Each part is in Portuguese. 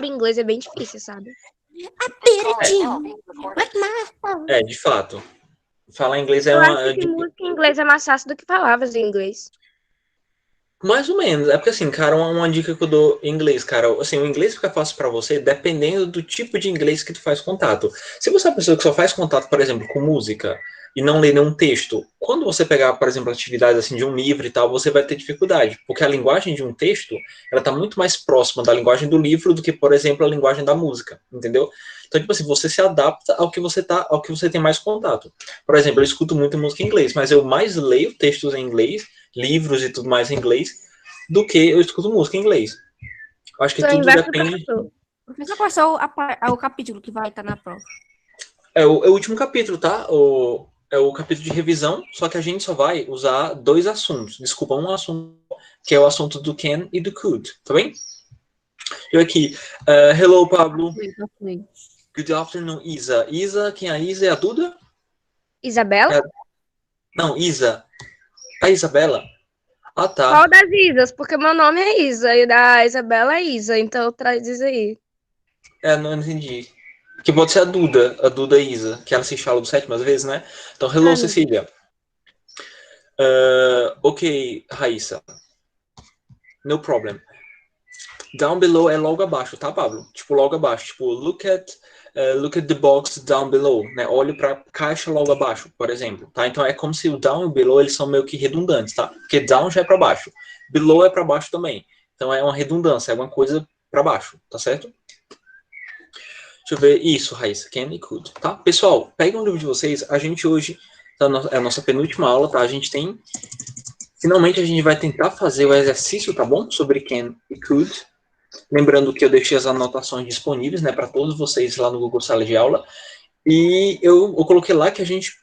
em inglês é bem difícil, sabe? É, de fato. Falar inglês é Eu uma... acho que música em inglês é mais fácil do que palavras em inglês. Mais ou menos. É porque, assim, cara, uma dica que eu dou em inglês, cara. Assim, o inglês fica fácil pra você dependendo do tipo de inglês que tu faz contato. Se você é uma pessoa que só faz contato, por exemplo, com música e não lê nenhum texto, quando você pegar, por exemplo, atividades assim de um livro e tal, você vai ter dificuldade. Porque a linguagem de um texto, ela tá muito mais próxima da linguagem do livro do que, por exemplo, a linguagem da música, entendeu? Então, tipo assim, você se adapta ao que você tem mais contato. Por exemplo, eu escuto muito música em inglês, mas eu mais leio textos em inglês, livros e tudo mais em inglês, do que eu escuto música em inglês. Eu acho que Sou o tudo inverso do depende. professor. Professor, qual é o capítulo que vai estar na prova? É o último capítulo, tá? É o capítulo de revisão, só que a gente só vai usar dois assuntos. Desculpa, um assunto, que é o assunto do can e do could, tá bem? Eu aqui. Hello, Pablo. Good afternoon, Isa. Isa, quem é a Isa? É a Duda? Isabela? Não, Isa. A Isabela? Ah, tá. Qual das Isas? Porque meu nome é Isa e o da Isabela é Isa, então traz isso aí. Não entendi. Que pode ser a Duda Isa, que ela se fala 7 vezes, né? Então, hello, Ai, meu Deus. Cecília. Ok, Raíssa. No problem. Down below é logo abaixo, tá, Pablo? Tipo, logo abaixo. Tipo, look at the box down below, né? Olhe pra caixa logo abaixo, por exemplo, tá? Então é como se o down e o below, eles são meio que redundantes, tá? Porque down já é pra baixo. Below é pra baixo também. Então é uma redundância, é alguma coisa pra baixo, tá certo? Deixa eu ver. Isso, Raíssa. Can e could, tá? Pessoal, peguem um livro de vocês. A gente hoje, é a nossa penúltima aula, tá? A gente tem... Finalmente a gente vai tentar fazer o exercício, tá bom? Sobre can e could. Lembrando que eu deixei as anotações disponíveis, né, para todos vocês lá no Google Sala de Aula. E eu coloquei lá que a gente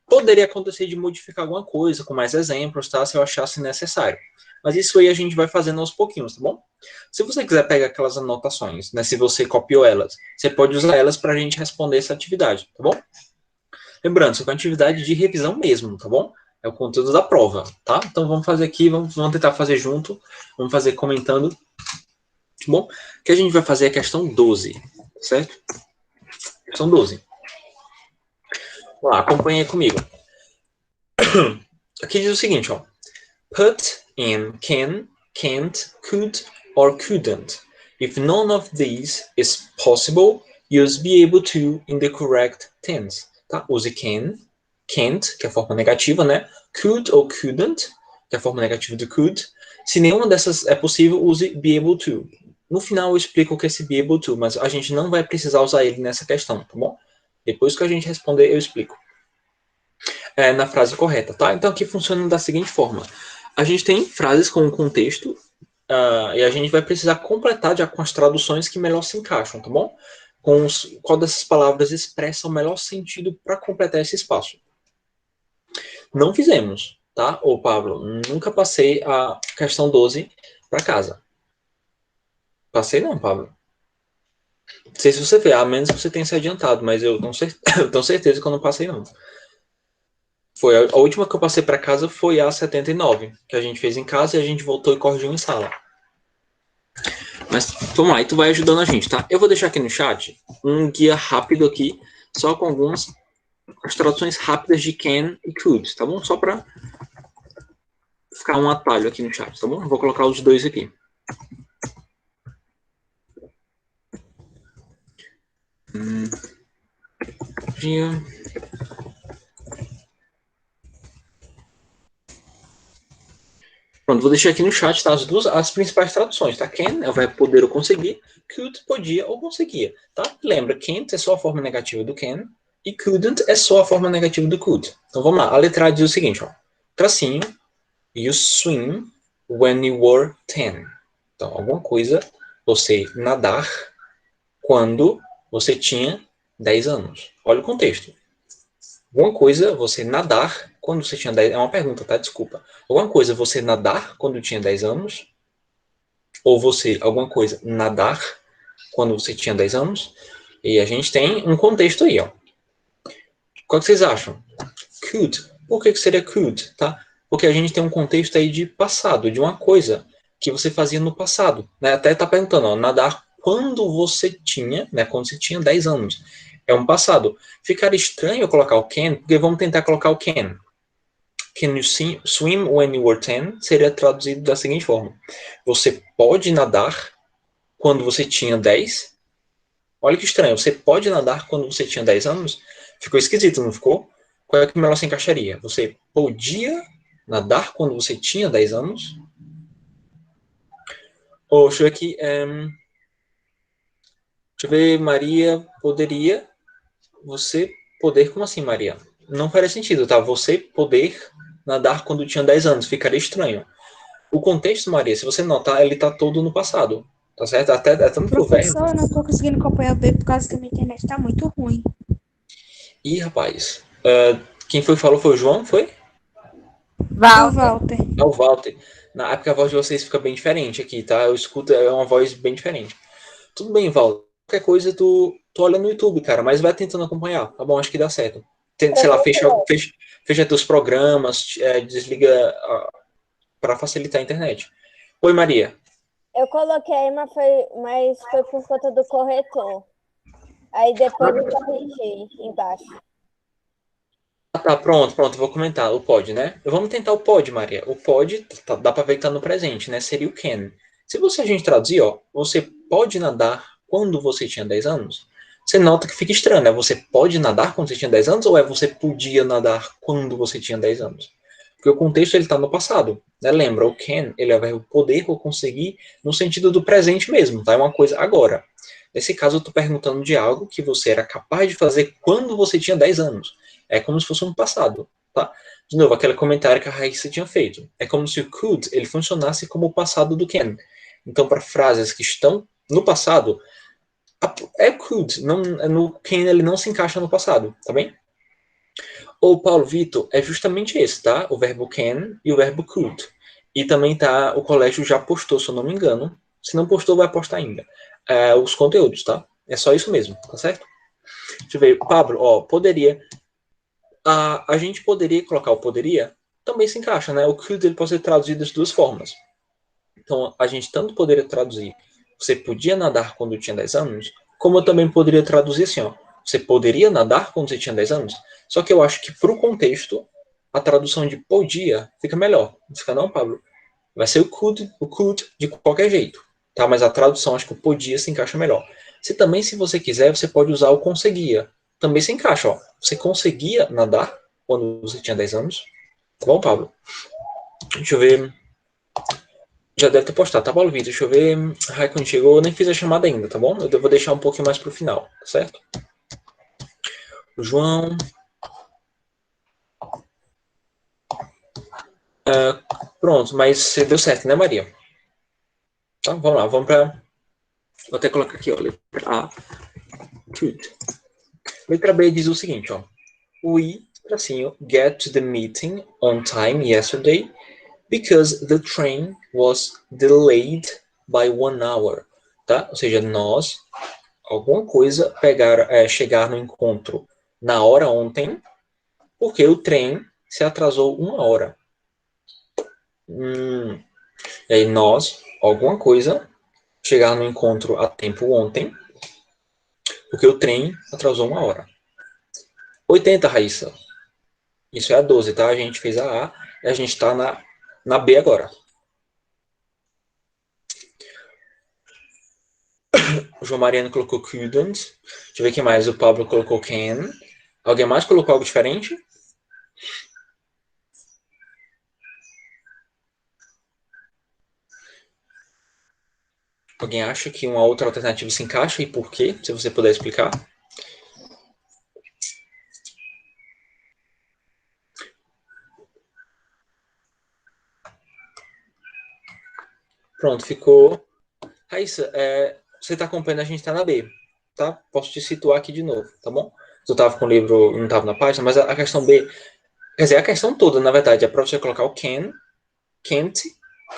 poderia acontecer de modificar alguma coisa, com mais exemplos, tá? Se eu achasse necessário. Mas isso aí a gente vai fazendo aos pouquinhos, tá bom? Se você quiser pegar aquelas anotações, né, se você copiou elas, você pode usar elas para a gente responder essa atividade, tá bom? Lembrando, isso é uma atividade de revisão mesmo, tá bom? É o conteúdo da prova, tá? Então vamos fazer aqui, vamos tentar fazer junto, vamos fazer comentando, tá bom? O que a gente vai fazer é a questão 12, certo? Questão 12. Vamos lá, acompanhe comigo. Aqui diz o seguinte, ó. Put in can, can't, could or couldn't. If none of these is possible, use be able to in the correct tense. Tá? Use can, can't, que é a forma negativa, né? Could ou couldn't, que é a forma negativa do could. Se nenhuma dessas é possível, use be able to. No final eu explico o que é esse be able to, mas a gente não vai precisar usar ele nessa questão, tá bom? Depois que a gente responder, eu explico. Na frase correta, tá? Então aqui funciona da seguinte forma. A gente tem frases com um contexto e a gente vai precisar completar com as traduções que melhor se encaixam, tá bom? Qual dessas palavras expressa o melhor sentido para completar esse espaço. Não fizemos, tá? Ô, Pablo, nunca passei a questão 12 para casa. Passei não, Pablo. Não sei se você vê, a menos que você tenha se adiantado, mas eu tenho certeza que eu não passei não. A última que eu passei para casa foi a 79, que a gente fez em casa e a gente voltou e corrigiu em sala. Mas vamos lá, e tu vai ajudando a gente, tá? Eu vou deixar aqui no chat um guia rápido aqui, só com algumas as traduções rápidas de can e could, tá bom? Só para ficar um atalho aqui no chat, tá bom? Eu vou colocar os dois aqui. Pronto, vou deixar aqui no chat, tá? As principais traduções, tá? Can é vai poder ou conseguir, could podia ou conseguia, tá? Lembra, can't é só a forma negativa do can e couldn't é só a forma negativa do could. Então vamos lá, a letra A diz o seguinte, ó. Tracinho, you swim when you were 10. Então, alguma coisa, você nadar quando você tinha 10 anos. Olha o contexto. Alguma coisa, você nadar quando você tinha 10 anos. É uma pergunta, tá? Desculpa. Alguma coisa, você nadar quando tinha 10 anos? Ou alguma coisa, nadar quando você tinha 10 anos? E a gente tem um contexto aí, ó. Qual que vocês acham? Could. Por que seria could, tá? Porque a gente tem um contexto aí de passado, de uma coisa que você fazia no passado. Né? Até tá perguntando, ó, nadar quando você tinha, né? Quando você tinha 10 anos. É um passado. Ficaria estranho eu colocar o can, porque vamos tentar colocar o can. Can you swim when you were 10? Seria traduzido da seguinte forma. Você pode nadar quando você tinha 10? Olha que estranho. Você pode nadar quando você tinha 10 anos? Ficou esquisito, não ficou? Qual é que melhor se encaixaria? Você podia nadar quando você tinha 10 anos? Ou deixa eu ver aqui. Deixa eu ver, Maria poderia. Você poder, como assim, Maria? Não faria sentido, tá? Você poder nadar quando tinha 10 anos. Ficaria estranho. O contexto, Maria, se você notar, ele tá todo no passado. Tá certo? Até tanto pro verbo. Professor, eu não tô conseguindo acompanhar bem por causa que a minha internet tá muito ruim. Ih, rapaz. Quem foi que falou foi o João, foi? O Walter. Walter. É o Walter. Na época a voz de vocês fica bem diferente aqui, tá? Eu escuto, é uma voz bem diferente. Tudo bem, Walter. Qualquer coisa tu olha no YouTube, cara, mas vai tentando acompanhar, tá bom? Acho que dá certo. Sei lá, fecha teus programas, desliga para facilitar a internet. Oi, Maria. Eu coloquei, mas foi por conta do corretor. Aí depois eu corrigi embaixo. Tá, pronto, vou comentar. O pode, né? Vamos tentar o pode, Maria. O pode, dá pra ver que tá no presente, né? Seria o can. Se a gente traduzir, ó, você pode nadar quando você tinha 10 anos, você nota que fica estranho, né? Você pode nadar quando você tinha 10 anos ou é você podia nadar quando você tinha 10 anos? Porque o contexto ele tá no passado, né? Lembra, o can, ele é o verbo poder ou conseguir no sentido do presente mesmo, tá? É uma coisa agora. Nesse caso, eu tô perguntando de algo que você era capaz de fazer quando você tinha 10 anos. É como se fosse um passado, tá? De novo, aquele comentário que a Raíssa tinha feito. É como se o could ele funcionasse como o passado do can. Então, para frases que estão no passado, é could. Não, no can ele não se encaixa no passado, tá bem? O Paulo Vitor é justamente esse, tá? O verbo can e o verbo could. E também tá, o colégio já postou, se eu não me engano. Se não postou, vai postar ainda. Os conteúdos, tá? É só isso mesmo, tá certo? Deixa eu ver. Pablo, ó, poderia. A gente poderia colocar o poderia, também se encaixa, né? O could ele pode ser traduzido das duas formas. Então, a gente tanto poderia traduzir você podia nadar quando tinha 10 anos, como eu também poderia traduzir assim, ó. Você poderia nadar quando você tinha 10 anos? Só que eu acho que para o contexto, a tradução de podia fica melhor. Não fica não, Pablo? Vai ser o could de qualquer jeito. Tá? Mas a tradução, acho que o podia se encaixa melhor. Se você quiser, você pode usar o conseguia. Também se encaixa, ó. Você conseguia nadar quando você tinha 10 anos? Tá bom, Pablo? Deixa eu ver. Já deve ter postado, tá, Paulo Vitor? Deixa eu ver. Raikkonen chegou, eu nem fiz a chamada ainda, tá bom? Eu vou deixar um pouquinho mais pro final, tá certo? O João. Pronto, mas você deu certo, né, Maria? Tá, vamos lá, vamos pra. Vou até colocar aqui, ó. Letra A. Letra B diz o seguinte, ó. We, tracinho, get to the meeting on time yesterday because the train was delayed by 1 hour, tá? Ou seja, nós, alguma coisa, chegar no encontro na hora ontem, porque o trem se atrasou 1 hora. E aí nós, alguma coisa, chegar no encontro a tempo ontem, porque o trem atrasou 1 hora. 80, Raíssa. Isso é a 12, tá? A gente fez a e a gente tá na B agora. O João Mariano colocou couldn't. Deixa eu ver quem mais. O Pablo colocou can. Alguém mais colocou algo diferente? Alguém acha que uma outra alternativa se encaixa e por quê? Se você puder explicar. Pronto, ficou. Raíssa, você está acompanhando, a gente está na B, tá? Posso te situar aqui de novo, tá bom? Eu estava com o livro, não estava na página, mas a questão B, quer dizer, a questão toda, na verdade, é para você colocar o can, can't,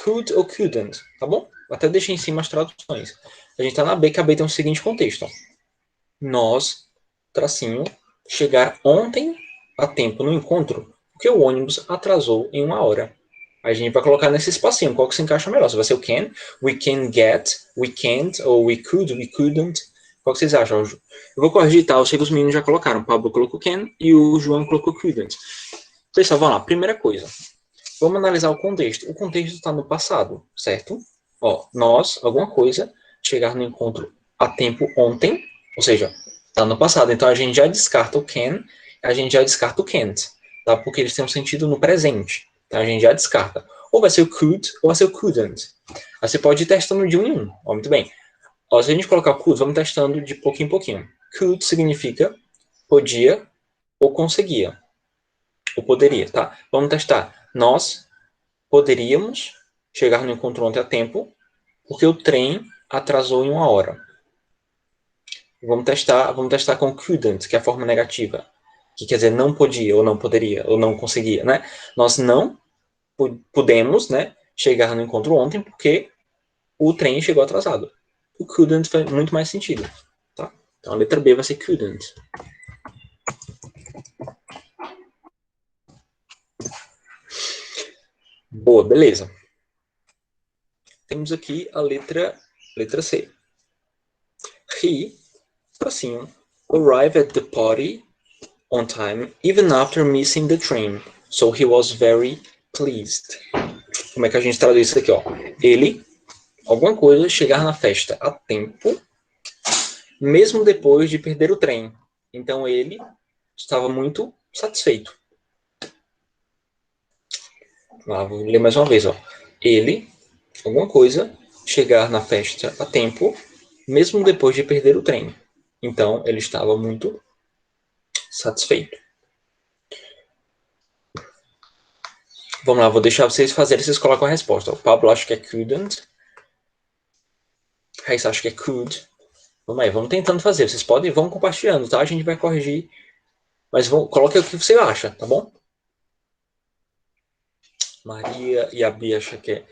could ou couldn't, tá bom? Até deixei em cima as traduções. A gente está na B, que a B tem o seguinte contexto. Ó. Nós, tracinho, chegar ontem a tempo no encontro, porque o ônibus atrasou em 1 hora. A gente vai colocar nesse espacinho, qual que se encaixa melhor? Se vai ser o can, we can get, we can't, ou we could, we couldn't. Qual que vocês acham? Eu vou corrigir, tá? Eu sei que os meninos já colocaram. O Pablo colocou can e o João colocou couldn't. Pessoal, vamos lá. Primeira coisa. Vamos analisar o contexto. O contexto está no passado, certo? Ó, nós, alguma coisa, chegar no encontro a tempo ontem, ou seja, está no passado. Então, a gente já descarta o can, a gente já descarta o can't, tá? Porque eles têm um sentido no presente. Então, a gente já descarta. Ou vai ser o could, ou vai ser o couldn't. Aí você pode ir testando de um em um. Ó, muito bem. Ó, se a gente colocar could, vamos testando de pouquinho em pouquinho. Could significa podia ou conseguia. Ou poderia, tá? Vamos testar. Nós poderíamos chegar no encontro ontem a tempo, porque o trem atrasou em 1 hora. Vamos testar com couldn't, que é a forma negativa. Que quer dizer não podia, ou não poderia, ou não conseguia, né? Nós não pudemos, né, chegar no encontro ontem, porque o trem chegou atrasado. O couldn't faz muito mais sentido, tá? Então a letra B vai ser couldn't. Boa, beleza. Temos aqui a letra C. He, assim, arrived at the party on time, even after missing the train. So he was very pleased. Como é que a gente traduz isso aqui, ó? Ele, alguma coisa, chegar na festa a tempo, mesmo depois de perder o trem. Então ele estava muito satisfeito. Vou ler mais uma vez, ó. Ele, alguma coisa, chegar na festa a tempo, mesmo depois de perder o trem. Então ele estava muito satisfeito. Vamos lá, vou deixar vocês fazerem, vocês colocam a resposta. O Pablo acha que é couldn't. Raíssa acha que é could. Vamos aí, vamos tentando fazer. Vocês podem, vão compartilhando, tá? A gente vai corrigir. Mas coloque o que você acha, tá bom? Maria e a Bia acham que é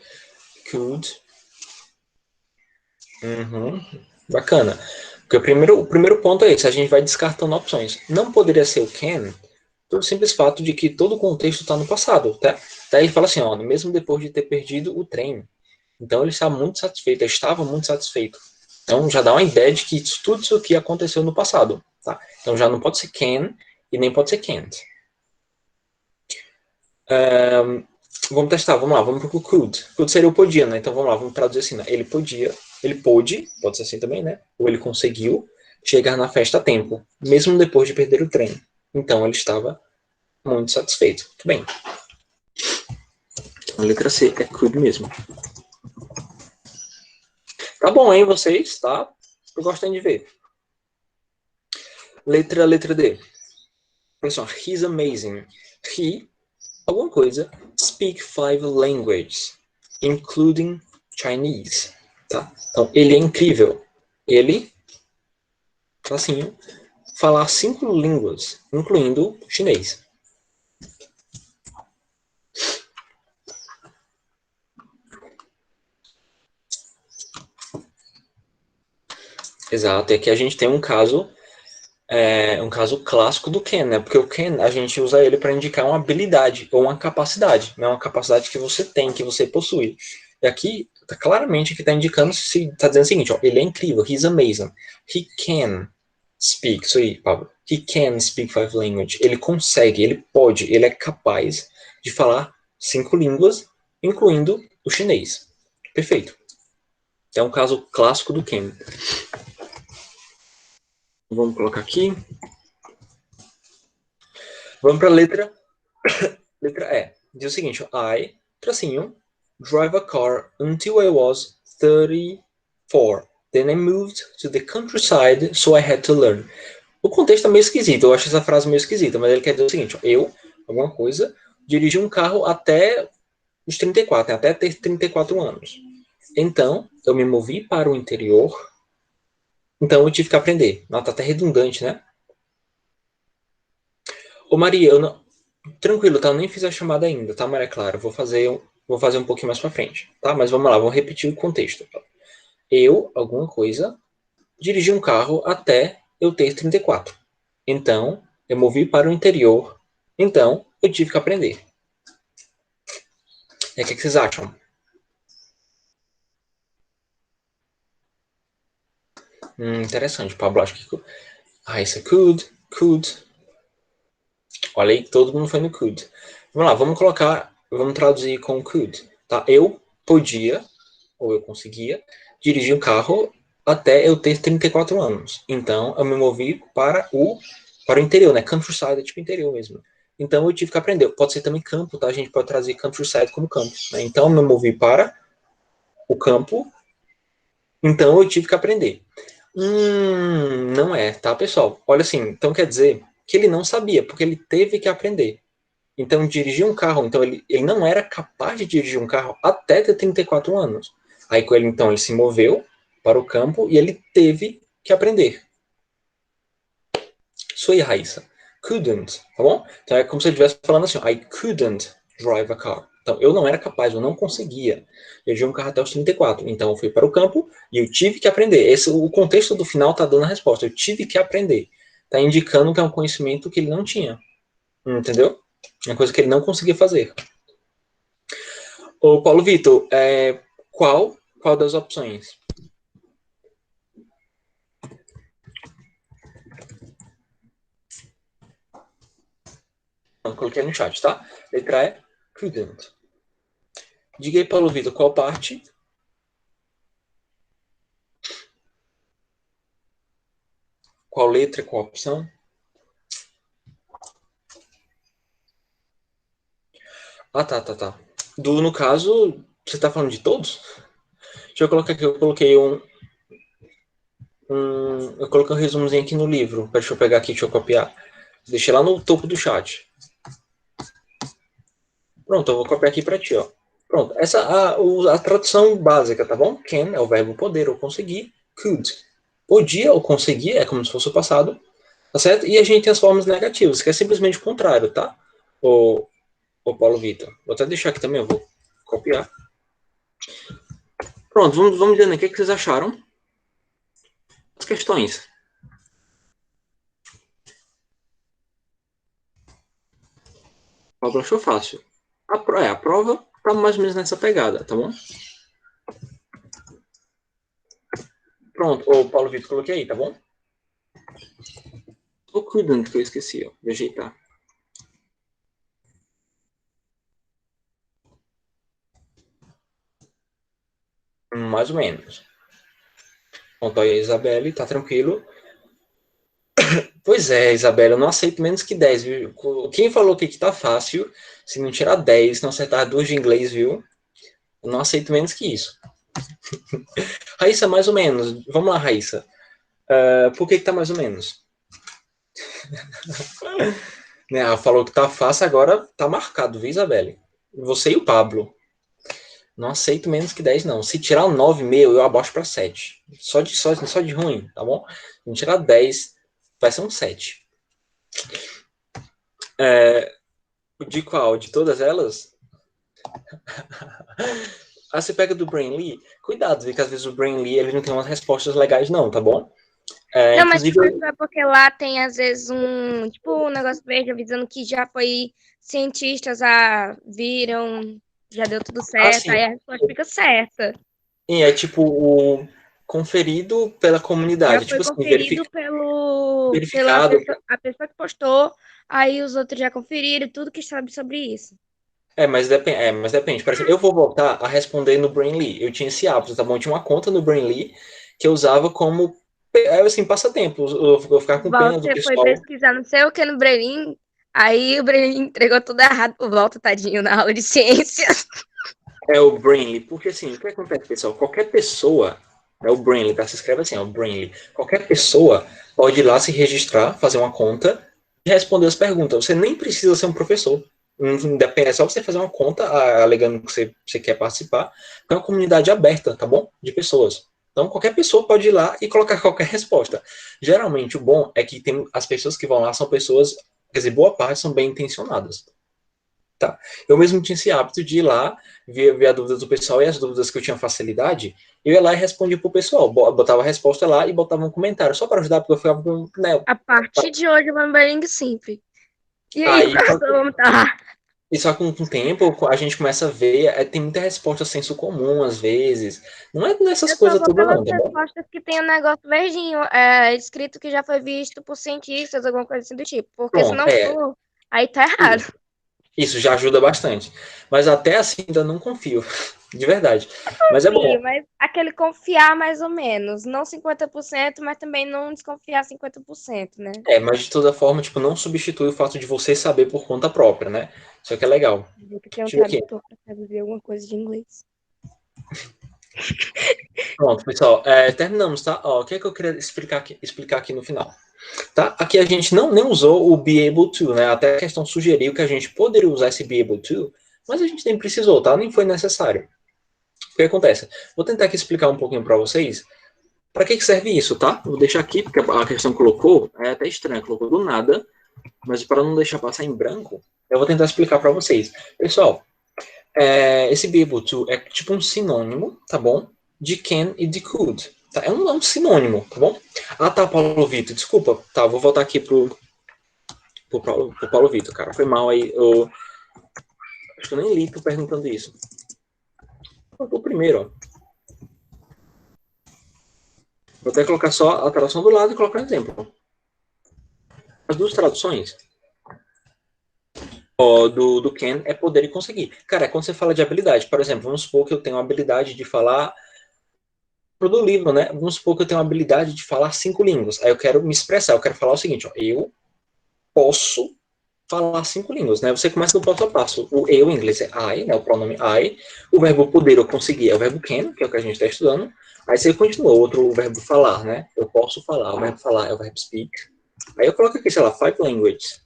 could. Bacana. Porque o primeiro ponto é esse, a gente vai descartando opções. Não poderia ser o can, pelo simples fato de que todo o contexto está no passado, tá? Daí ele fala assim, ó, mesmo depois de ter perdido o trem. Então ele está muito satisfeito, estava muito satisfeito. Então já dá uma ideia de que tudo isso aqui aconteceu no passado, tá? Então já não pode ser can e nem pode ser can't. Vamos testar, vamos lá, vamos pro could. Could seria o podia, né? Então vamos lá, vamos traduzir assim, né? Ele podia, ele pôde, pode ser assim também, né? Ou ele conseguiu chegar na festa a tempo, mesmo depois de perder o trem. Então ele estava muito satisfeito. Muito bem. A letra C é could mesmo. Tá bom, hein, vocês, tá? Tô gostando de ver. Letra D. Olha só, he's amazing. He, alguma coisa, speak 5 languages, including Chinese. Tá? Então, ele é incrível. Ele, assim, falar 5 línguas, incluindo chinês. Exato, e aqui a gente tem um caso clássico do can, né? Porque o can, a gente usa ele para indicar uma habilidade ou uma capacidade, né? Uma capacidade que você tem, que você possui. E aqui, claramente, que está indicando, está dizendo o seguinte, ó, ele é incrível, he's amazing. He can speak, isso aí, Pablo. He can speak 5 languages. Ele consegue, ele pode, ele é capaz de falar 5 línguas, incluindo o chinês. Perfeito. É um caso clássico do can. Vamos colocar aqui. Vamos para a letra E. Diz o seguinte, I, tracinho, drive a car until I was 34. Then I moved to the countryside, so I had to learn. O contexto é meio esquisito, eu acho essa frase meio esquisita, mas ele quer dizer o seguinte, eu, alguma coisa, dirigi um carro até os 34, até ter 34 anos. Então, eu me movi para o interior. Então eu tive que aprender. Tá até redundante, né? Ô Maria, eu não... Tranquilo, tá? Eu nem fiz a chamada ainda, tá, Maria Clara? Vou fazer um pouquinho mais pra frente, tá? Mas vamos lá, vamos repetir o contexto. Eu, alguma coisa, dirigi um carro até eu ter 34. Então, eu movi para o interior. Então, eu tive que aprender. E aí, o que vocês acham? Interessante, Pablo. Acho que Raíssa could. Olha aí, todo mundo foi no could. Vamos lá, vamos traduzir com could. Tá? Eu podia, ou eu conseguia, dirigir um carro até eu ter 34 anos. Então, eu me movi para o interior, né? Countryside, é tipo interior mesmo. Então, eu tive que aprender. Pode ser também campo, tá? A gente pode trazer countryside como campo. Né? Então, eu me movi para o campo. Então, eu tive que aprender. Não é, tá, pessoal? Olha assim, então quer dizer que ele não sabia, porque ele teve que aprender. Então, dirigir um carro, então ele não era capaz de dirigir um carro até ter 34 anos. Aí, com ele, então, ele se moveu para o campo e ele teve que aprender. Isso aí, Raíssa. Couldn't, tá bom? Então, é como se eu estivesse falando assim, I couldn't drive a car. Então, eu não era capaz, eu não conseguia dirigir um carro até os 34. Então, eu fui para o campo e eu tive que aprender. O contexto do final está dando a resposta. Eu tive que aprender. Está indicando que é um conhecimento que ele não tinha. Entendeu? É uma coisa que ele não conseguia fazer. Ô, Paulo Vitor, qual das opções? Eu coloquei no chat, tá? Letra E, couldn't. Diga aí, Paulo Vitor, qual parte? Qual letra, qual opção? Ah, tá. No caso, você tá falando de todos? Deixa eu colocar aqui, eu coloquei eu coloquei um resumozinho aqui no livro. Deixa eu pegar aqui, deixa eu copiar. Deixei lá no topo do chat. Pronto, eu vou copiar aqui para ti, ó. Pronto, essa a tradução básica, tá bom? Can é o verbo poder ou conseguir. Could, podia ou conseguia, é como se fosse o passado, tá certo? E a gente tem as formas negativas, que é simplesmente o contrário, tá? O Paulo Vitor. Vou até deixar aqui também, eu vou copiar. Pronto, vamos dizendo aqui o que vocês acharam. As questões. Pablo achou fácil. A prova tá mais ou menos nessa pegada, tá bom? Pronto, o Paulo Vitor coloquei aí, tá bom? Tô cuidando que eu esqueci, ó. De ajeitar. Mais ou menos. Pronto, aí a Isabelle, tá tranquilo. Pois é, Isabelle, eu não aceito menos que 10, viu? Quem falou que tá fácil, se não tirar 10, não acertar 2 de inglês, viu? Eu não aceito menos que isso. Raíssa, mais ou menos. Vamos lá, Raíssa. Por que tá mais ou menos? Né, ela falou que tá fácil, agora tá marcado, viu, Isabelle? Você e o Pablo. Não aceito menos que 10, não. Se tirar um 9,5, eu abaixo para 7. Só de ruim, tá bom? Se tirar 10, vai ser um 7. De qual? De todas elas? Você pega do Brainly? Cuidado, viu, que às vezes o Brainly ele não tem umas respostas legais, não, tá bom? Não, mas Inclusive, é porque lá tem, às vezes, um negócio verde avisando que já foi cientistas viram, já deu tudo certo, sim. aí a resposta fica certa. E é tipo o conferido pela Já comunidade, foi tipo assim, conferido pela verificado. a pessoa que postou, aí os outros já conferiram tudo que sabe sobre isso. Mas depende. Por exemplo, eu vou voltar a responder no Brainly. Eu tinha esse hábito, tá bom? Eu tinha uma conta no Brainly que eu usava como, assim, passatempo. Eu ficava com pena do Você foi pessoal. pesquisar não sei o que no Brenin, aí o Brenin entregou tudo errado por volta, tadinho, na aula de ciências. É o Brainly, porque assim, o que acontece, pessoal? Qualquer pessoa, é o Brainly, tá? Se escreve assim, é o Brainly. Qualquer pessoa pode ir lá se registrar, fazer uma conta e responder as perguntas. Você nem precisa ser um professor. É só você fazer uma conta alegando que você quer participar. É uma comunidade aberta, tá bom? De pessoas. Então, qualquer pessoa pode ir lá e colocar qualquer resposta. Geralmente, o bom é que as pessoas que vão lá são pessoas, quer dizer, boa parte são bem intencionadas. Tá? Eu mesmo tinha esse hábito de ir lá, ver a dúvida do pessoal e as dúvidas que eu tinha facilidade, eu ia lá e respondia pro pessoal, botava a resposta lá e botava um comentário, só para ajudar, porque eu ficava com, né, A partir de hoje, eu vou no Brenin sempre. E aí, aí, professor, vamos estar lá. E só com o tempo a gente começa a ver, tem muita resposta senso comum às vezes. Não é nessas Eu só coisas vou todas pelas não, tá bom? respostas que tem o negócio verdinho, escrito que já foi visto por cientistas, alguma coisa assim do tipo. Porque se Pronto, não for, aí tá errado. isso já ajuda bastante. Mas até assim ainda não confio, de verdade. Mas é bom. Confio, mas aquele confiar mais ou menos. Não 50%, mas também não desconfiar 50%, né? Mas de toda forma, tipo, não substitui o fato de você saber por conta própria, né? Isso que é legal. Vou que tem um Deixa eu ver aqui. tradutor pra traduzir alguma coisa de inglês. Pronto, pessoal, terminamos, tá? Ó, o que é que eu queria explicar aqui no final? Tá? Aqui a gente nem usou o be able to, né? Até a questão sugeriu que a gente poderia usar esse be able to, mas a gente nem precisou, tá? Nem foi necessário. O que acontece? Vou tentar aqui explicar um pouquinho para vocês para que serve isso, tá? Vou deixar aqui, porque a questão colocou, é até estranho, colocou do nada, mas para não deixar passar em branco, eu vou tentar explicar para vocês. Pessoal, esse be able to é tipo um sinônimo, tá bom? De can e de could. Tá? É um sinônimo, tá bom? Ah, tá, Paulo Vitor, desculpa. Tá, vou voltar aqui pro Paulo Vitor, cara. Foi mal aí. Acho que eu nem li tu perguntando isso. O primeiro, ó. Vou até colocar só a tradução do lado e colocar um exemplo. As duas traduções do can é poder e conseguir. Cara, é quando você fala de habilidade. Por exemplo, vamos supor que eu tenho a habilidade de falar do livro, né? Vamos supor que eu tenho a habilidade de falar 5 línguas. Aí eu quero me expressar, eu quero falar o seguinte, ó, eu posso falar 5 línguas, né? Você começa do passo a passo. O eu em inglês é I, né? O pronome I. O verbo poder ou conseguir é o verbo can, que é o que a gente está estudando. Aí você continua, o verbo falar, né? Eu posso falar. O verbo falar é o verbo speak. Aí eu coloco aqui, sei lá, 5 languages.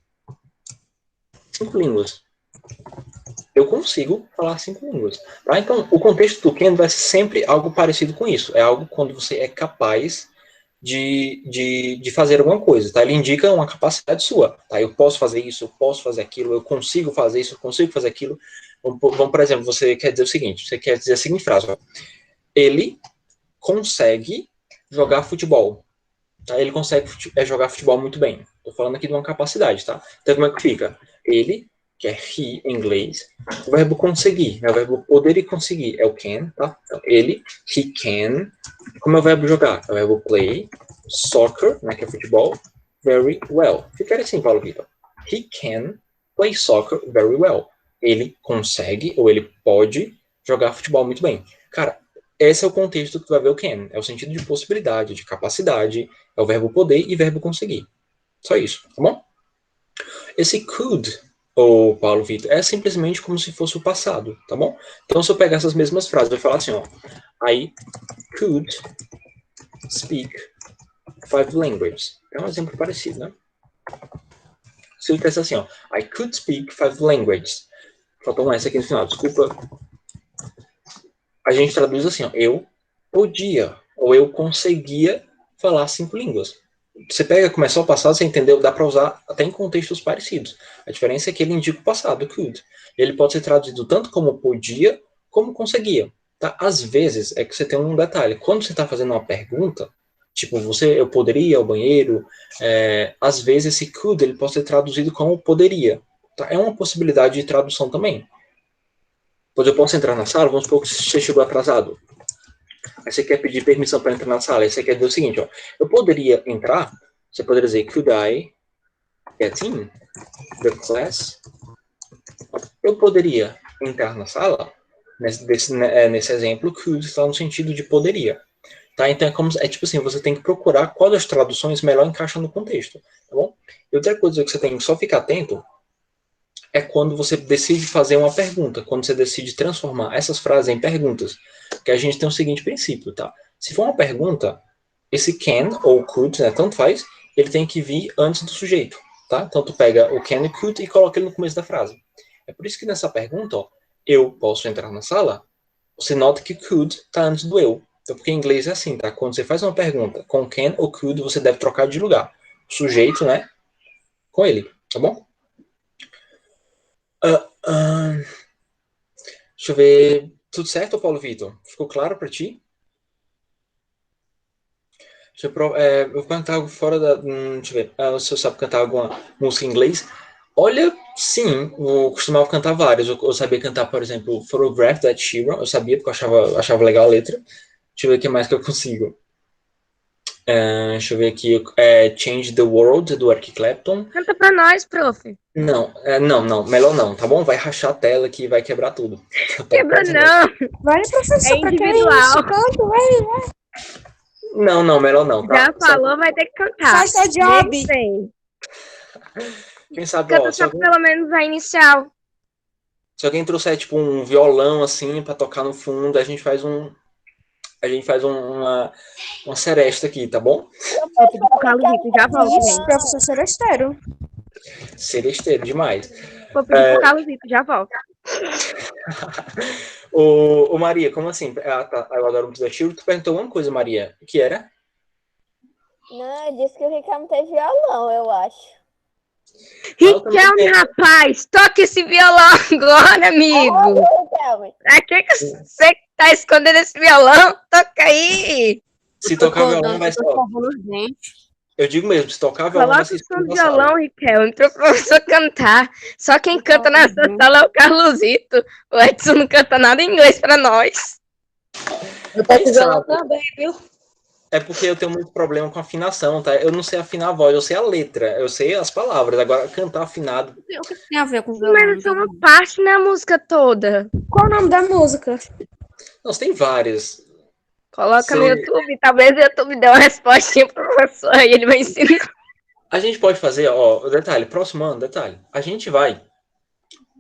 5 línguas. Eu consigo falar 5 línguas. Tá? Então, o contexto do can vai ser sempre algo parecido com isso. É algo quando você é capaz de fazer alguma coisa, tá? Ele indica uma capacidade sua, tá? Eu posso fazer isso, eu posso fazer aquilo, eu consigo fazer isso, eu consigo fazer aquilo. Vamos, por exemplo, você quer dizer o seguinte, você quer dizer a seguinte frase, ó, ele consegue jogar futebol, tá? Ele consegue jogar futebol muito bem. Tô falando aqui de uma capacidade, tá? Então como é que fica? Ele, que é he em inglês, o verbo conseguir, é o verbo poder e conseguir, é o can, tá? Então, ele, he can, como é o verbo jogar? É o verbo play, soccer, né, que é futebol, very well. Fica assim, Paulo Vitor. He can play soccer very well. Ele consegue, ou ele pode, jogar futebol muito bem. Cara, esse é o contexto que tu vai ver o can. É o sentido de possibilidade, de capacidade, é o verbo poder e verbo conseguir. Só isso, tá bom? Esse could, ou Paulo Vitor, é simplesmente como se fosse o passado, tá bom? Então, se eu pegar essas mesmas frases, eu vou falar assim, ó. I could speak 5 languages. É um exemplo parecido, né? Se eu dissesse assim, ó. I could speak 5 languages. Faltou um S aqui no final, desculpa. A gente traduz assim, ó. Eu podia, ou eu conseguia falar 5 línguas. Você pega, começou a passado, você entendeu, dá para usar até em contextos parecidos. A diferença é que ele indica o passado, could. Ele pode ser traduzido tanto como podia, como conseguia. Tá? Às vezes, é que você tem um detalhe. Quando você está fazendo uma pergunta, tipo, eu poderia ir ao banheiro, às vezes esse could ele pode ser traduzido como poderia. Tá? É uma possibilidade de tradução também. Pois eu posso entrar na sala, vamos supor que você chegou atrasado. Aí você quer pedir permissão para entrar na sala. Aí você quer dizer o seguinte, ó. Eu poderia entrar, você poderia dizer, could I get in the class? Eu poderia entrar na sala? Nesse exemplo, could está no sentido de poderia. Tá? Então é tipo assim, você tem que procurar qual das traduções melhor encaixa no contexto. Tá bom? E outra coisa que você tem que só ficar atento é quando você decide fazer uma pergunta, quando você decide transformar essas frases em perguntas. Que a gente tem o seguinte princípio, tá? Se for uma pergunta, esse can ou could, né, tanto faz, ele tem que vir antes do sujeito, tá? Então tu pega o can e could e coloca ele no começo da frase. É por isso que nessa pergunta, ó, eu posso entrar na sala, você nota que could está antes do eu. Então, porque em inglês é assim, tá? Quando você faz uma pergunta com can ou could, você deve trocar de lugar. O sujeito, né, com ele, tá bom? Deixa eu ver. Tudo certo, Paulo Vitor? Ficou claro para ti? Eu vou cantar algo fora da. Deixa eu ver. Se eu sabe cantar alguma música em inglês. Olha, sim, eu costumava cantar vários. Eu sabia cantar, por exemplo, Photograph da Ed Sheeran. Eu sabia, porque eu achava legal a letra. Deixa eu ver o que mais que eu consigo. Deixa eu ver aqui. Change the World, do Eric Clapton. Canta pra nós, prof. Não, não, melhor não, tá bom? Vai rachar a tela aqui, vai quebrar tudo. Quebra não. Vai, professor, É pra que individual. isso? Canta, vai. Não, melhor não. Já falou, vai ter que cantar. Faz seu job. Nem sei. Quem sabe, ó, Canta só pelo menos a inicial. se alguém trouxer, tipo, um violão, assim, pra tocar no fundo, a gente faz uma seresta aqui, tá bom? Vou pedir pro Carlos Vitor, já volto, Isso, gente. professor Seresteiro. Seresteiro, demais. Vou pedir pro Carlos Vitor, já volto. Ô, Maria, como assim? Ah, tá, eu adoro muito da Tiro. Tu perguntou uma coisa, Maria. O que era? Não, eu disse que o Ricardo tem violão, eu acho. Riquelme, rapaz, toca esse violão agora, amigo. Riquelme. Pra que você tá escondendo esse violão? Toca aí. Se tocar violão, vai ser. Eu digo mesmo, se tocar violão, vai Coloca ser o som do expulso da sala. violão, Riquelme, pro professor cantar. Só quem canta nessa sala é o Carlosito. O Edson não canta nada em inglês pra nós. Eu toco violão também, viu? É porque eu tenho muito problema com afinação, tá? Eu não sei afinar a voz, eu sei a letra, eu sei as palavras. Agora, cantar afinado. O que tem a ver com violão? Mas isso é uma parte, né, a música toda. Qual o nome da música? Não, tem várias. Coloca no Sim. YouTube, talvez o YouTube dê uma respostinha pro professor e ele vai ensinar. A gente pode fazer, ó, detalhe, próximo ano, detalhe. A gente vai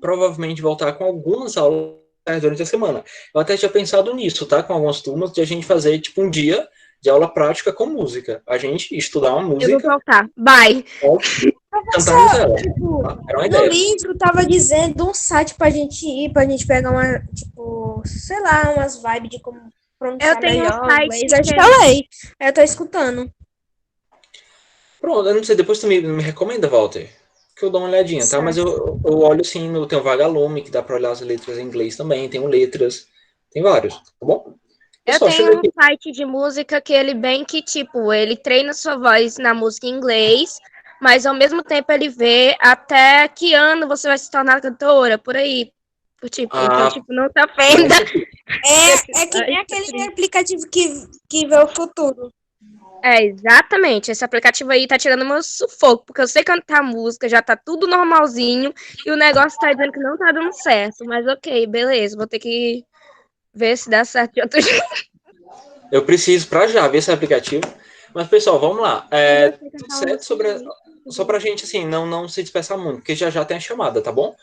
provavelmente voltar com algumas aulas durante a semana. Eu até tinha pensado nisso, tá? Com algumas turmas, de a gente fazer, tipo, um dia de aula prática com música. A gente estudar uma Eu vou música, voltar. Bye. cantarmos ela. Tipo, Tá? Era uma no ideia. livro tava dizendo um site pra gente ir, pra gente pegar uma, tipo, sei lá, umas vibes de como pronunciar Eu tenho um melhor o site inglês. que Eu te falei. Eu tô escutando. Pronto, eu não sei, depois tu me recomenda, Walter, que eu dou uma olhadinha, tá? Mas eu olho sim, tem o Vagalume, que dá pra olhar as letras em inglês também, tem o Letras, tem vários, tá bom? Eu Pessoal, deixa eu tenho ver um aqui. site de música que ele bem que, tipo, ele treina sua voz na música em inglês, mas ao mesmo tempo ele vê até que ano você vai se tornar cantora, por aí. Tipo, então, tipo, não se ofenda. É que nem aquele aplicativo que vê o futuro. É, exatamente. Esse aplicativo aí tá tirando meu sufoco, porque eu sei cantar música, já tá tudo normalzinho, e o negócio tá dizendo que não tá dando certo. Mas ok, beleza, vou ter que ver se dá certo de outro jeito. Eu preciso pra já ver esse aplicativo. Mas, pessoal, vamos lá. Tudo certo só pra gente, assim, não se dispersar muito, porque já tem a chamada, tá bom?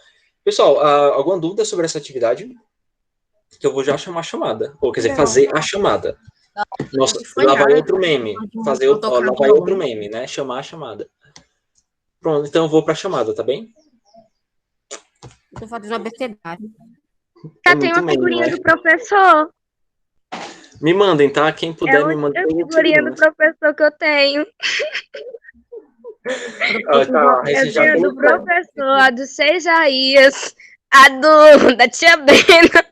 Pessoal, alguma dúvida sobre essa atividade? Que eu vou já chamar a chamada. Ou, quer dizer, fazer a chamada. Nossa, lá vai outro meme. Lá vai outro meme, né? Chamar a chamada. Pronto, então eu vou pra chamada, tá bem? Eu tô fazendo uma besteira. Já É tem muito uma meme, figurinha né? do professor. Me mandem, tá? Quem É puder a me mandar. única figurinha do professor que eu tenho. Tá, Eu já tenho a do colocou. professor, a do Sejaías, a da tia Bena,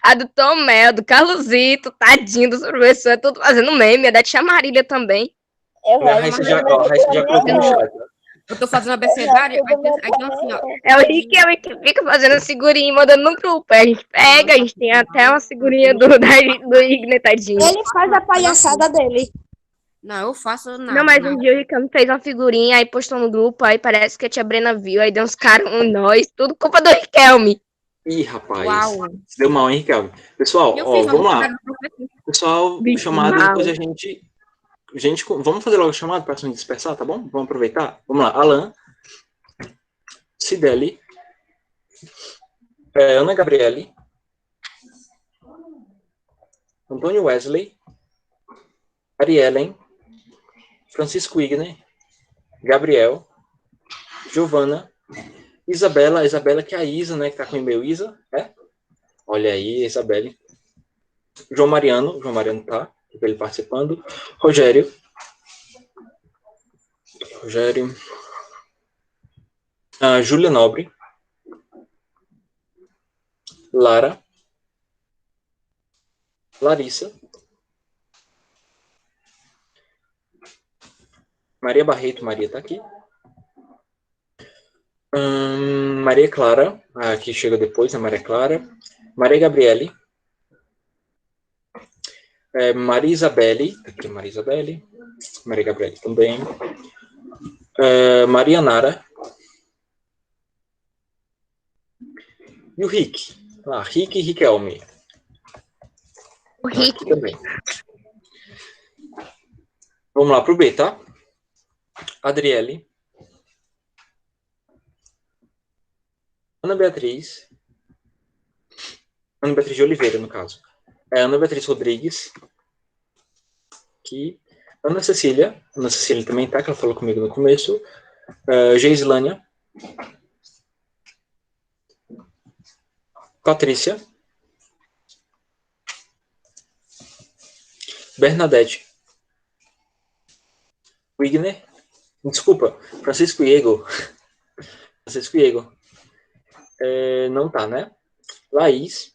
a do Tomé, a do Carlosito, tadinho dos professores, tudo fazendo meme, a da tia Marília também. A Raíssa já colocou no chat. Eu tô fazendo uma besteira. Aí então assim, ó. É o Riquelme que fica fazendo as figurinhas e mandando no grupo. Aí a gente pega, a gente tem até uma figurinha do Igner, tadinho. Ele faz a palhaçada dele. Não, eu faço nada. Não, mas um dia o Riquelme fez uma figurinha, aí postou no grupo, aí parece que a tia Brena viu, aí deu uns caras, nós, tudo culpa do Riquelme. Ih, rapaz. Uau. Deu mal, hein, Ricardo? Pessoal, Eu ó, fiz vamos lá. uma besteira. Pessoal, Bicho chamada, mal. depois a gente. Vamos fazer logo a chamada para não dispersar, tá bom? Vamos aproveitar? Vamos lá. Alan, Cideli, Ana Gabriele, Antônio Wesley, Ariellen, Francisco Igner, Gabriel, Giovana, Isabela, que é a Isa, né? Que tá com o e-mail Isa, é? Olha aí, Isabelle. João Mariano tá, ele participando. Rogério. Júlia Nobre. Lara. Larissa. Maria Barreto, Maria tá aqui. Maria Clara, que chega depois, né? Maria Clara. Maria Gabriele. Maria Isabelle. Aqui, Maria Isabelle. Maria Gabriele também. Maria Nara. E o Rick. Rick e Riquelme. O Rick. Aqui também. Vamos lá pro B, tá? Adriele. Ana Beatriz. Ana Beatriz de Oliveira, no caso. Ana Beatriz Rodrigues. Aqui. Ana Cecília. Ana Cecília também tá, que ela falou comigo no começo. Geislânia. Patrícia. Bernadette. Wigner. Desculpa, Francisco Iego. Francisco Iego. Não tá, né? Laís.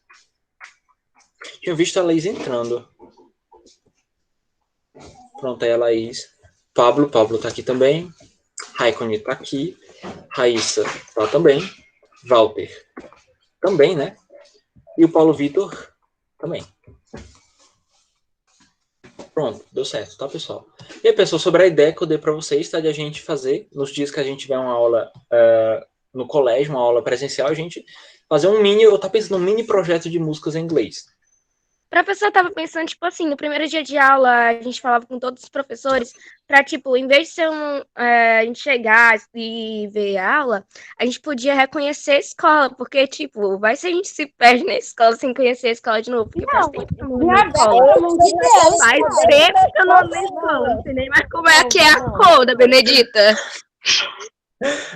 Tinha visto a Laís entrando. Pronto, aí a Laís. Pablo tá aqui também. Raikkonen tá aqui. Raíssa tá também. Walter também, né? E o Paulo Vitor também. Pronto, deu certo, tá, pessoal? E aí, pessoal, sobre a ideia que eu dei para vocês, tá, de a gente fazer, nos dias que a gente tiver uma aula no colégio, uma aula presencial, a gente fazer eu tava pensando num mini projeto de músicas em inglês. Pra pessoa tava pensando, tipo assim, no primeiro dia de aula, a gente falava com todos os professores, pra, tipo, em vez de ser a gente chegar e ver a aula, a gente podia reconhecer a escola, porque, tipo, vai se a gente se perde na escola sem conhecer a escola de novo, porque faz tempo que eu não vou na escola. Pelo amor de Deus, Faz cara. tempo que eu não vou na escola, não sei nem mais como é que é a cor da Benedita.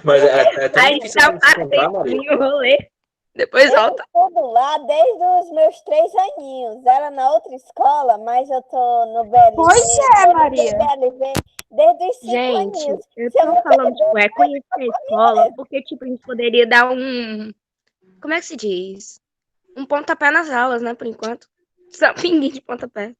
Mas é tão Aí difícil dá de se encontrar, Maria. o rolê, depois volta. Tudo lá desde os meus 3 aninhos. Era na outra escola, mas eu tô no BLV. Pois é, Maria. Desde os 5 Gente, aninhos. eu Se eu tô não falando, tipo, perder, conhecer a escola, porque, tipo, a gente poderia dar como é que se diz? Um pontapé nas aulas, né, por enquanto. Só um pinguim de pontapé.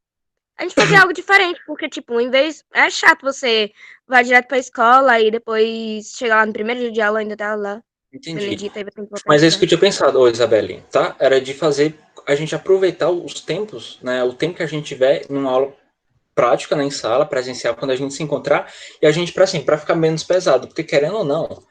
A gente fazer algo diferente, porque, tipo, em vez... É chato você vai direto pra escola e depois chegar lá no primeiro dia de aula ainda tá lá. Entendi. Benedita, aí vai ter que voltar. Mas é isso que eu tinha pensado, Isabelle, tá? Era de fazer a gente aproveitar os tempos, né? O tempo que a gente tiver numa aula prática, né, em sala, presencial, quando a gente se encontrar, e a gente, para ficar menos pesado, porque querendo ou não,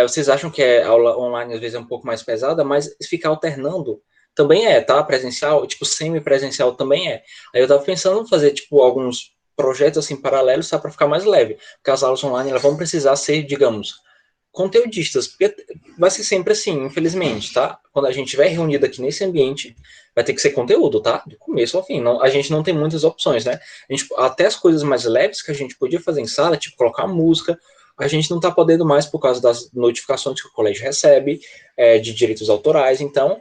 vocês acham que a aula online às vezes é um pouco mais pesada, mas ficar alternando também tá? Presencial, tipo, semi-presencial também é. Aí eu tava pensando em fazer, tipo, alguns projetos, assim, paralelos, tá? Para ficar mais leve, porque as aulas online, elas vão precisar ser, digamos, conteudistas, porque vai ser sempre assim, infelizmente, tá? Quando a gente estiver reunido aqui nesse ambiente, vai ter que ser conteúdo, tá? Do começo ao fim. Não, a gente não tem muitas opções, né? Até as coisas mais leves que a gente podia fazer em sala, tipo colocar música, a gente não tá podendo mais por causa das notificações que o colégio recebe, de direitos autorais. Então,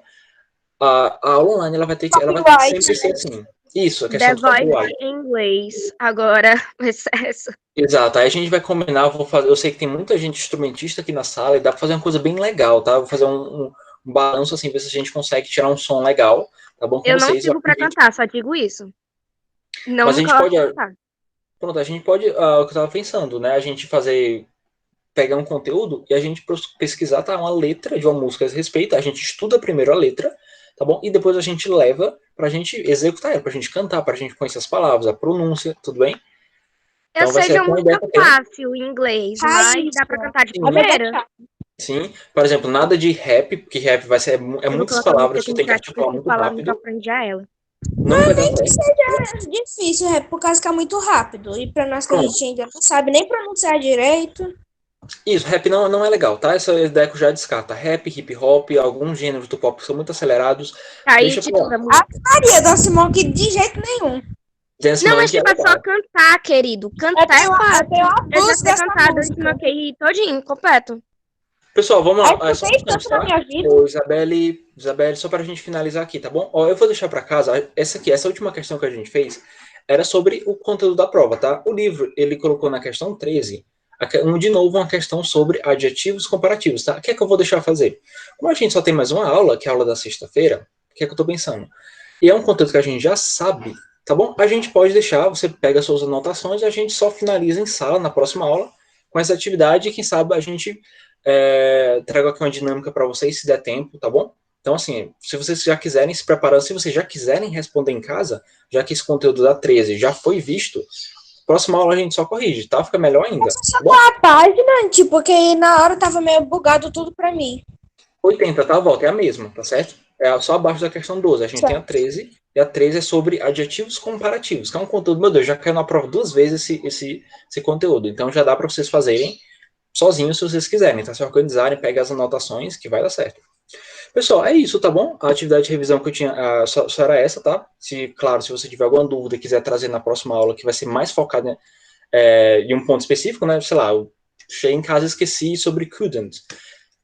a aula online, ela vai ter que sempre ser assim. Isso, a questão The do Voice copyright. em inglês, agora, recesso. Exato, aí a gente vai combinar, eu sei que tem muita gente instrumentista aqui na sala e dá pra fazer uma coisa bem legal, tá? Vou fazer um balanço assim, ver se a gente consegue tirar um som legal, tá bom? Com Eu não vocês. sirvo pra cantar, só digo isso. Não Mas a me gente coloque pode, pra cantar. pronto, a gente pode, o que eu tava pensando, né? A gente pegar um conteúdo e a gente pesquisar, tá? Uma letra de uma música a esse respeito, a gente estuda primeiro a letra, tá bom? E depois a gente leva pra gente executar ela, pra gente cantar, pra gente conhecer as palavras, a pronúncia, tudo bem? Eu Então vai sei ser de uma uma ideia música que eu tenho. fácil em inglês, mas dá pra cantar de Sim. primeira. Sim, por exemplo, nada de rap, porque rap vai ser Eu vou muitas colocar a música palavras aqui que no tem que chat, articular porque se muito falar muito rápido. aprende já ela. Não vai dar certo. seja difícil, por causa que é muito rápido. E pra nós que a gente ainda não sabe nem pronunciar direito. Isso, rap não é legal, tá? Essa ideia que eu já descarta. Rap, hip hop, alguns gêneros do pop que são muito acelerados. Aí, Deixa tipo, pra lá. da música. Maria da Simão que de jeito nenhum. Dance Não, mas Monkey tipo, é só legal. cantar, querido. Cantar é fácil. tenho uma Eu já música sei dessa cantar Dance música. Monkey todinho, completo. Pessoal, vamos lá. Aí, Só um eu instante, tanto na tá? minha vida. Ô, Isabelle, só pra gente finalizar aqui, tá bom? Ó, eu vou deixar pra casa. Essa última questão que a gente fez era sobre o conteúdo da prova, tá? O livro, ele colocou na questão 13, de novo, uma questão sobre adjetivos comparativos, tá? O que é que eu vou deixar fazer? Como a gente só tem mais uma aula, que é a aula da sexta-feira, o que é que eu tô pensando? E é um conteúdo que a gente já sabe, tá bom? A gente pode deixar, você pega suas anotações e a gente só finaliza em sala, na próxima aula, com essa atividade e quem sabe a gente trago aqui uma dinâmica para vocês, se der tempo, tá bom? Então, assim, se vocês já quiserem se preparar, se vocês já quiserem responder em casa, já que esse conteúdo da 13 já foi visto, próxima aula a gente só corrige, tá? Fica melhor ainda. Tá bom? A página, tipo, porque na hora tava meio bugado tudo pra mim. 80, tá? A volta é a mesma, tá certo? É só abaixo da questão 12. A gente tem a 13, e a 13 é sobre adjetivos comparativos, que é um conteúdo, meu Deus, já caiu na prova 2 vezes esse conteúdo. Então já dá para vocês fazerem sozinhos se vocês quiserem, tá? Se organizarem, peguem as anotações, que vai dar certo. Pessoal, é isso, tá bom? A atividade de revisão que eu tinha só era essa, tá? Claro, se você tiver alguma dúvida e quiser trazer na próxima aula, que vai ser mais focada em um ponto específico, né? Sei lá, eu cheguei em casa e esqueci sobre couldn't.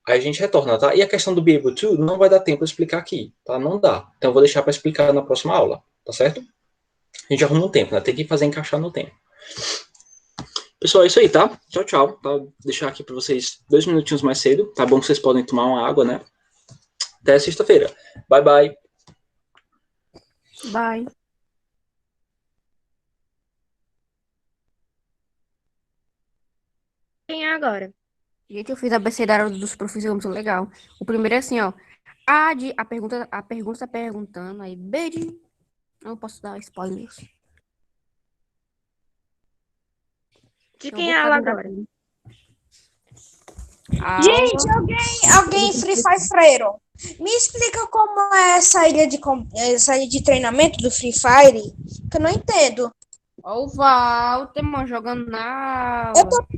Aí a gente retorna, tá? E a questão do be able to não vai dar tempo de explicar aqui, tá? Não dá. Então eu vou deixar para explicar na próxima aula, tá certo? A gente arruma um tempo, né? Tem que fazer encaixar no tempo. Pessoal, é isso aí, tá? Tchau, tchau. Tá? Vou deixar aqui para vocês 2 minutinhos mais cedo. Tá bom que vocês podem tomar uma água, né? Até sexta-feira. Bye, bye. Bye. Quem é agora? Gente, eu fiz a abecedário dos professores muito legal. O primeiro é assim, ó. A pergunta tá perguntando, aí B de... Não posso dar spoilers. De Eu quem vou é ela fazer agora? A Gente, alguém Free Fire freiro. Me explica como é essa ilha de treinamento do Free Fire, que eu não entendo. Ó, o Walter, mano, jogando na Eu aula. tô